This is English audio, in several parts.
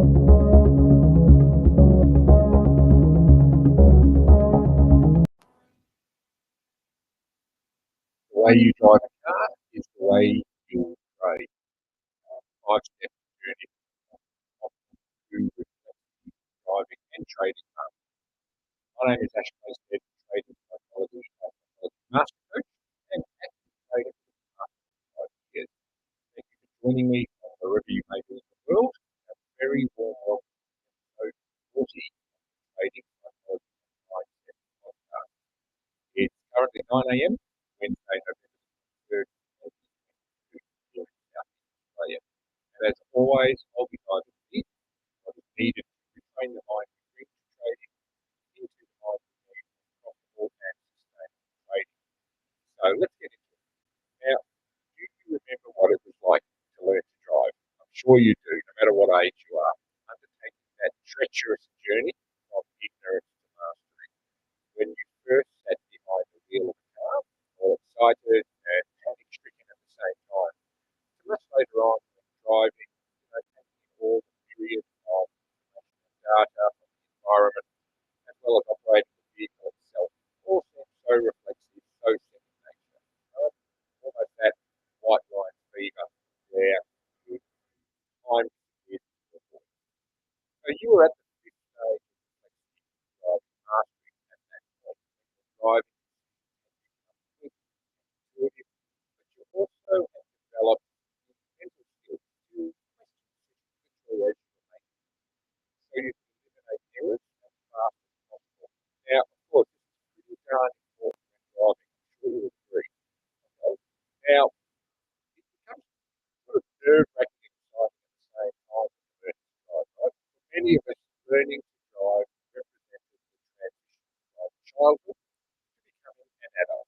The way you drive a car is the way you trade. 5-step journey to driving and trading cars. My name is Ash Mastead, trading psychology master coach and active trader for the past 5 years. Thank you for joining me wherever you may be in the world. A very warm welcome to episode 40 trading psychology mindset podcast. It's currently 9 a.m. Wednesday, November 3rd, 2022 here in Southeast Australia. And as always, I'll be diving deep what is needed to retrain the mind to bring trading into the mind of profitable and sustainable trading. So let's get into it. Now, do you remember what it was like to learn to drive? I'm sure you do, no matter what age you are, undertaking that treacherous journey from ignorance to mastery. When you first sat behind the wheel of a car, all excited and panic-stricken at the same time. So much later on, when driving, taking in all the myriad of information and data from the environment, as well as operating the vehicle itself, all seems so reflexive, so second nature. Almost that white line fever where time is before. So you were at the fifth stage of mastery at that point. Driving intuitive, but you also have developed mental skills to question situational so you can eliminate errors as fast as possible. Now, of course, this is pretty darn important when driving. I'm sure you agree. Okay? Now, it becomes sort of nerve-wracking and exciting at the same time when learning to drive, right? For many of us, learning to drive represented the transition from childhood to becoming an adult.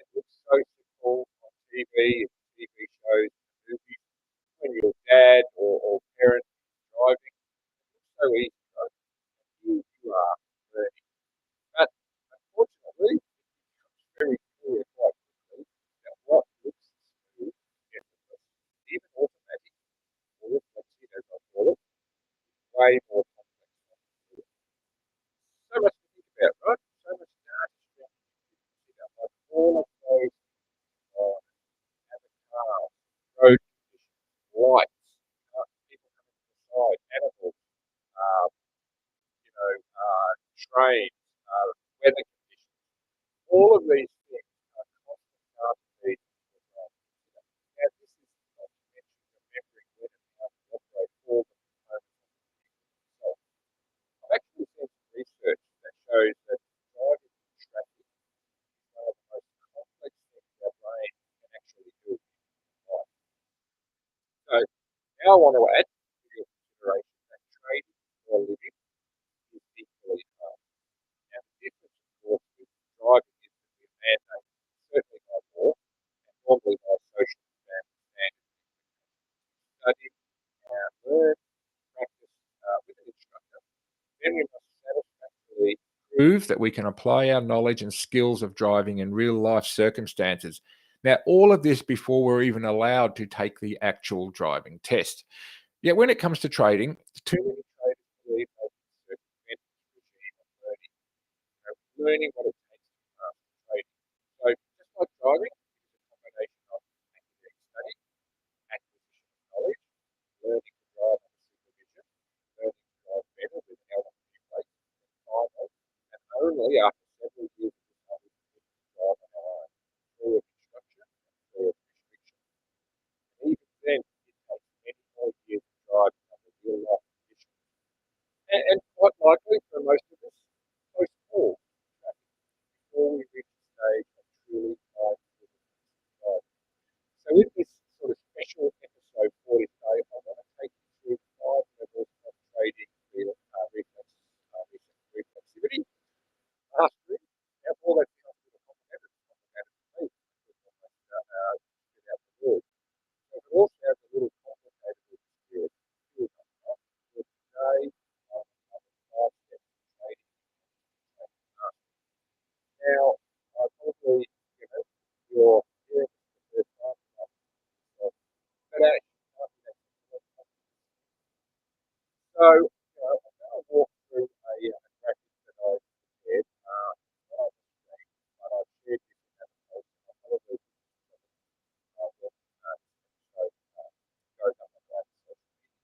It looks so simple on TV, TV shows, movies, when your dad or parent is driving. It looks so easy, right? And here you are learning. But unfortunately, it becomes very clear quite quickly that what looks smooth, effortless, even automatic, or reflexive as I call it, is way more complex. So much to think about, right? So much data to consider. Like all of those avatars, road conditions, lights, people coming to the side, animals, um, trains, weather conditions. All of these things are constant RPs for driving. Now, this is not to mention remembering when and how to operate all the components of the vehicle itself. I've actually seen some research that shows that driving in traffic is one of the most complex things our brain can actually do in life. So now I want to add to your consideration that trading for a living is equally hard. Now the difference, of course, with driving is that we're mandated, certainly by law, and normally by social standards, study, learn, practice with an instructor. Then we must satisfactorily prove that we can apply our knowledge and skills of driving in real life circumstances. Now, all of this before we're even allowed to take the actual driving test. Yet when it comes to trading, too many traders believe they can circumvent this regime of learning, learning what it takes to master trading. So just like driving, it's a combination of academic study, acquisition of knowledge, learning to drive under supervision, learning to drive better with an element of place, and finally, and only after several years of this knowledge, we can drive on our own, free of instruction and free of restriction. And even then, it takes many more years of driving under real life conditions. And quite likely for most of us, close calls in traffic before we reach the stage of truly mindful driving. So in this sort of special episode 40 today, I want to take you through 5 levels of trading reflexivity. So, I'm going to walk through a practice that I prepared. Not on the screen, but I've shared this in that post. I apologize if this episode goes up on that social media.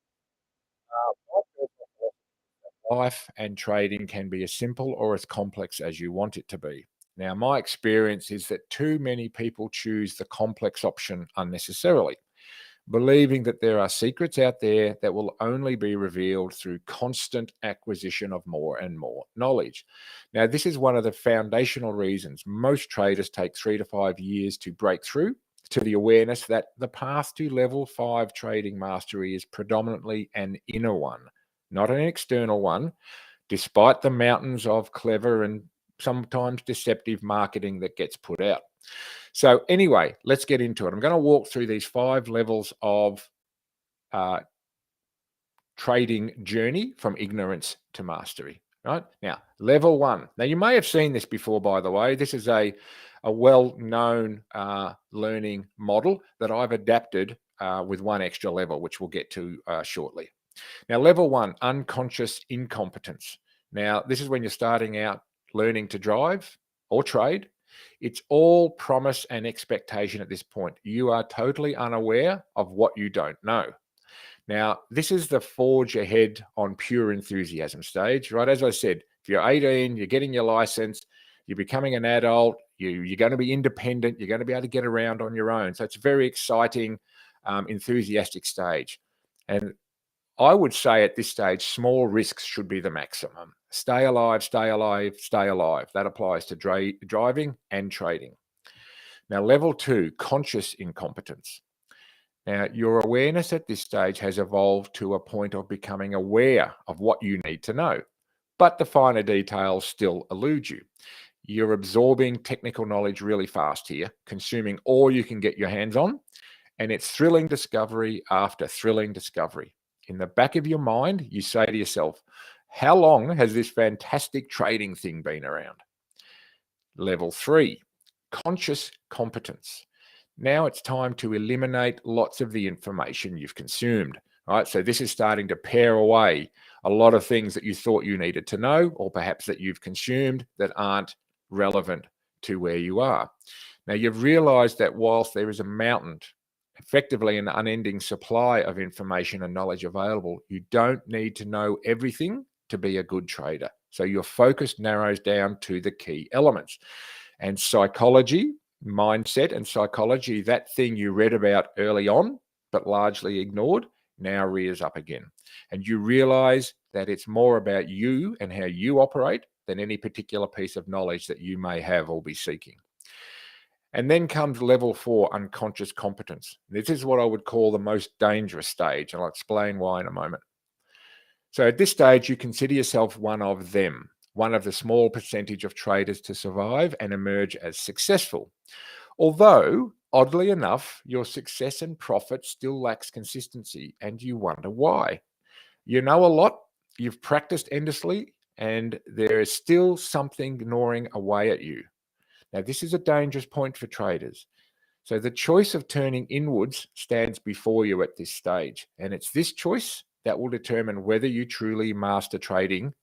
My personal philosophy is that life and trading can be as simple or as complex as you want it to be. Now, my experience is that too many people choose the complex option unnecessarily, believing that there are secrets out there that will only be revealed through constant acquisition of more and more knowledge. Now, this is one of the foundational reasons most traders take 3 to 5 years to break through to the awareness that the path to level 5 trading mastery is predominantly an inner one, not an external one, despite the mountains of clever and sometimes deceptive marketing that gets put out. So anyway, let's get into it. I'm going to walk through these 5 levels of trading journey from ignorance to mastery. Right now, level 1. Now, you may have seen this before, by the way. This is a well-known learning model that I've adapted with one extra level, which we'll get to shortly. Now, level 1, unconscious incompetence. Now, this is when you're starting out learning to drive or trade. It's all promise and expectation at this point. You are totally unaware of what you don't know. Now, this is the forge ahead on pure enthusiasm stage, right? As I said, if you're 18, you're getting your license, you're becoming an adult, you're going to be independent, you're going to be able to get around on your own. So it's a very exciting, enthusiastic stage. And I would say at this stage, small risks should be the maximum. Stay alive, stay alive, stay alive. That applies to driving and trading. Now, level 2, conscious incompetence. Now, your awareness at this stage has evolved to a point of becoming aware of what you need to know, but the finer details still elude you. You're absorbing technical knowledge really fast here, consuming all you can get your hands on, and it's thrilling discovery after thrilling discovery. In the back of your mind, you say to yourself, how long has this fantastic trading thing been around? Level 3, conscious competence. Now it's time to eliminate lots of the information you've consumed. Right? So this is starting to pare away a lot of things that you thought you needed to know, or perhaps that you've consumed that aren't relevant to where you are. Now you've realized that whilst there is a mountain, effectively an unending supply of information and knowledge available, you don't need to know everything to be a good trader. So your focus narrows down to the key elements. And psychology, mindset and psychology, that thing you read about early on, but largely ignored, now rears up again. And you realize that it's more about you and how you operate than any particular piece of knowledge that you may have or be seeking. And then comes level 4, unconscious competence. This is what I would call the most dangerous stage, and I'll explain why in a moment. So at this stage, you consider yourself one of them, one of the small percentage of traders to survive and emerge as successful. Although, oddly enough, your success and profit still lacks consistency, and you wonder why. You know a lot, you've practiced endlessly, and there is still something gnawing away at you. Now, this is a dangerous point for traders. So the choice of turning inwards stands before you at this stage. And it's this choice that will determine whether you truly master trading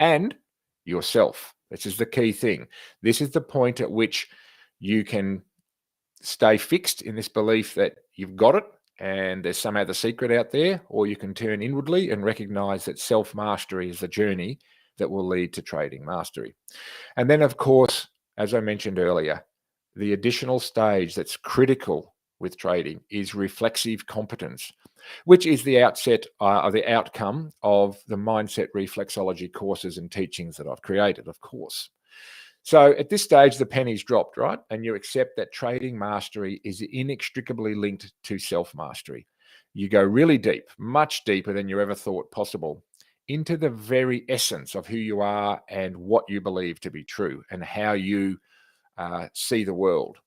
and yourself. This is the key thing. This is the point at which you can stay fixed in this belief that you've got it and there's some other secret out there, or you can turn inwardly and recognize that self-mastery is the journey that will lead to trading mastery. And then, of course, as I mentioned earlier, the additional stage that's critical with trading is reflexive competence, which is the outset or the outcome of the mindset reflexology courses and teachings that I've created, of course. So at this stage, the penny's dropped, right? And you accept that trading mastery is inextricably linked to self-mastery. You go really deep, much deeper than you ever thought possible, into the very essence of who you are and what you believe to be true and how you see the world.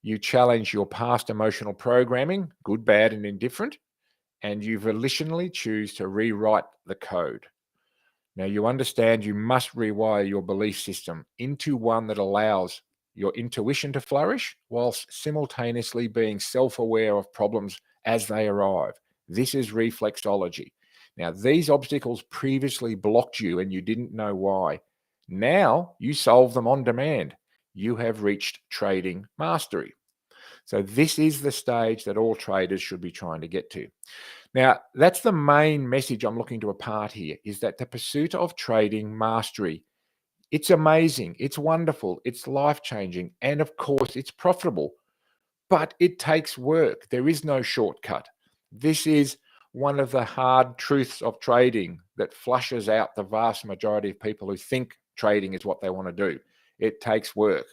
You challenge your past emotional programming, good, bad, and indifferent, and you volitionally choose to rewrite the code. Now, you understand you must rewire your belief system into one that allows your intuition to flourish whilst simultaneously being self-aware of problems as they arrive. This is reflexology. Now, these obstacles previously blocked you and you didn't know why. Now you solve them on demand. You have reached trading mastery. So this is the stage that all traders should be trying to get to. Now, that's the main message I'm looking to impart here, is that the pursuit of trading mastery, it's amazing, it's wonderful, it's life-changing, and of course, it's profitable. But it takes work. There is no shortcut. This is one of the hard truths of trading that flushes out the vast majority of people who think trading is what they want to do. It takes work,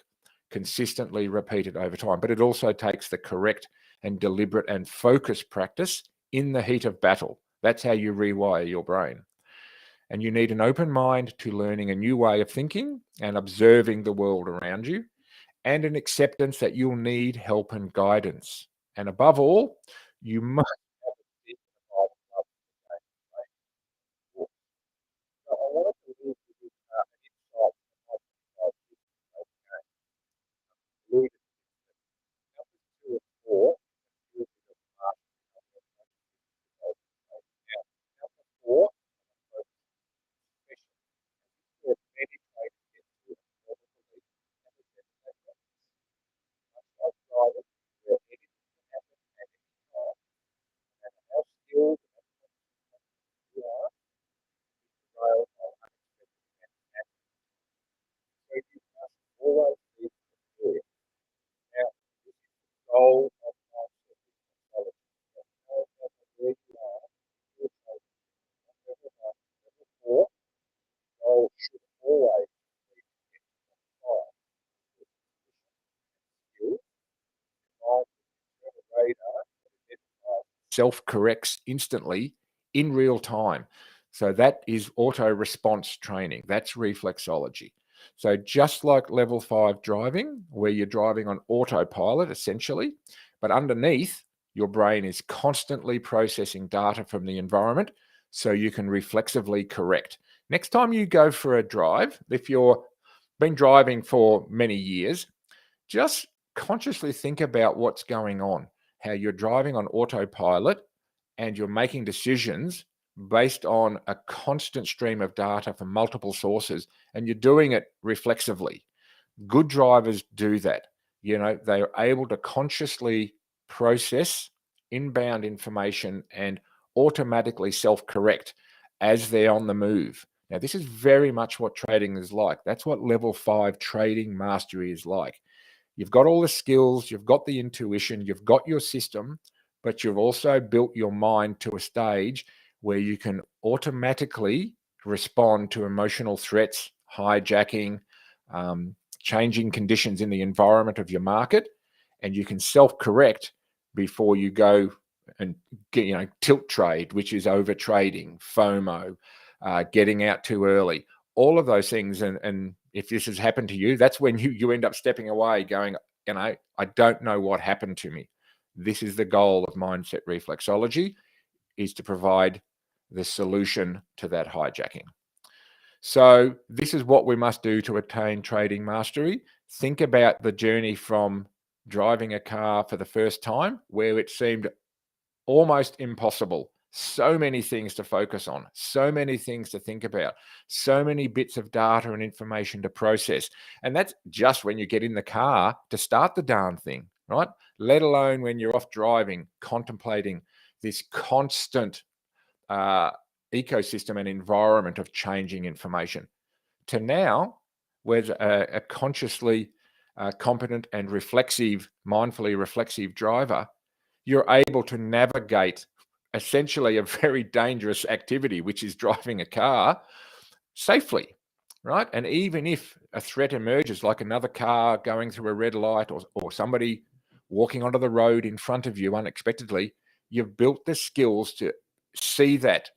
consistently repeated over time, but it also takes the correct and deliberate and focused practice in the heat of battle. That's how you rewire your brain. And you need an open mind to learning a new way of thinking and observing the world around you, and an acceptance that you'll need help and guidance. And above all, you must have a dignified love for the game. So I wanted to leave you with an insight from my 25 years of game. Lead numbers 2 and 4 deal with the mastery of your now, number 4, special. Where many traders get to and never believe and never get much like driving, where anything can happen at any time. No matter how skilled and confident you are, rail are unexpected and accidents. So you must always be prepared. Now, this is the goal of mindset psychology. That no matter where you are, you're taking level 1, level 4, the goal should always be to get to the higher with skill, combined with internal radar that identifies self-corrects instantly in real time. So that is auto response training. That's reflexology. So just like level 5 driving, where you're driving on autopilot essentially, but underneath your brain is constantly processing data from the environment so you can reflexively correct. Next time you go for a drive, if you've been driving for many years, just consciously think about what's going on, how you're driving on autopilot and you're making decisions based on a constant stream of data from multiple sources, and you're doing it reflexively. Good drivers do that. They are able to consciously process inbound information and automatically self-correct as they're on the move. Now, this is very much what trading is like. That's what level 5 trading mastery is like. You've got all the skills, you've got the intuition, you've got your system, but you've also built your mind to a stage where you can automatically respond to emotional threats, hijacking, changing conditions in the environment of your market, and you can self-correct before you go and tilt trade, which is over trading, FOMO, getting out too early, all of those things. And if this has happened to you, that's when you end up stepping away going, I don't know what happened to me. This is the goal of mindset reflexology, is to provide the solution to that hijacking. So this is what we must do to attain trading mastery. Think about the journey from driving a car for the first time, where it seemed almost impossible. So many things to focus on, so many things to think about, so many bits of data and information to process. And that's just when you get in the car to start the darn thing, right? Let alone when you're off driving, contemplating this constant ecosystem and environment of changing information. To now, where a consciously competent and mindfully reflexive driver, you're able to navigate essentially a very dangerous activity, which is driving a car, safely, right? And even if a threat emerges, like another car going through a red light or somebody walking onto the road in front of you unexpectedly, you've built the skills to see that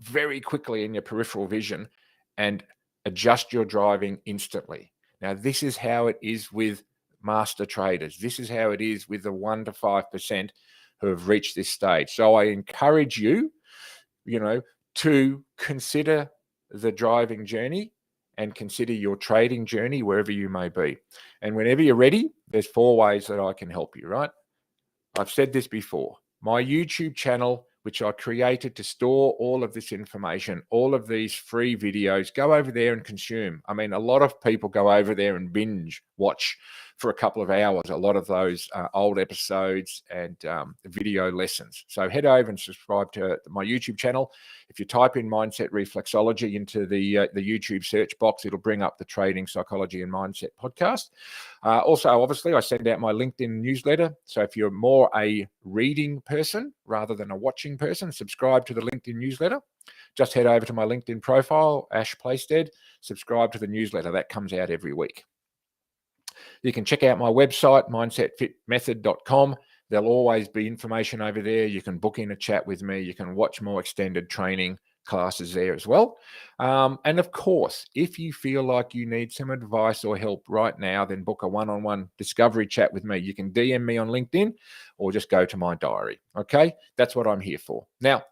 very quickly in your peripheral vision and adjust your driving instantly. Now, this is how it is with master traders. This is how it is with the 1 to 5% who have reached this stage. So I encourage you, to consider the driving journey and consider your trading journey wherever you may be. And whenever you're ready, there's 4 ways that I can help you, right? I've said this before. My YouTube channel which I created to store all of this information, all of these free videos. Go over there and consume. I mean, a lot of people go over there and binge watch for a couple of hours, a lot of those old episodes and video lessons. So head over and subscribe to my YouTube channel. If you type in Mindset Reflexology into the YouTube search box, it'll bring up the Trading Psychology and Mindset podcast. Also, obviously, I send out my LinkedIn newsletter. So if you're more a reading person rather than a watching person, subscribe to the LinkedIn newsletter. Just head over to my LinkedIn profile, Ash Playstead, subscribe to the newsletter. That comes out every week. You can check out my website, mindsetfitmethod.com. There'll always be information over there. You can book in a chat with me. You can watch more extended training classes there as well. And of course, if you feel like you need some advice or help right now, then book a one-on-one discovery chat with me. You can DM me on LinkedIn or just go to my diary. Okay, that's what I'm here for. Now,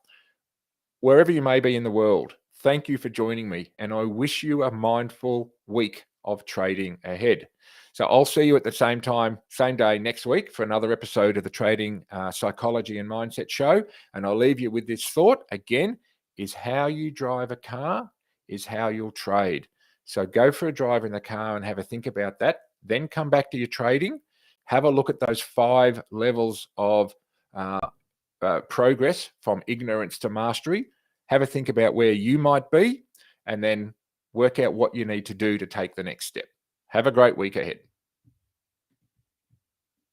wherever you may be in the world, thank you for joining me, and I wish you a mindful week of trading ahead. So I'll see you at the same time, same day next week for another episode of the Trading Psychology and Mindset Show. And I'll leave you with this thought again, is how you drive a car is how you'll trade. So go for a drive in the car and have a think about that. Then come back to your trading. Have a look at those 5 levels of progress from ignorance to mastery. Have a think about where you might be, and then work out what you need to do to take the next step. Have a great week ahead.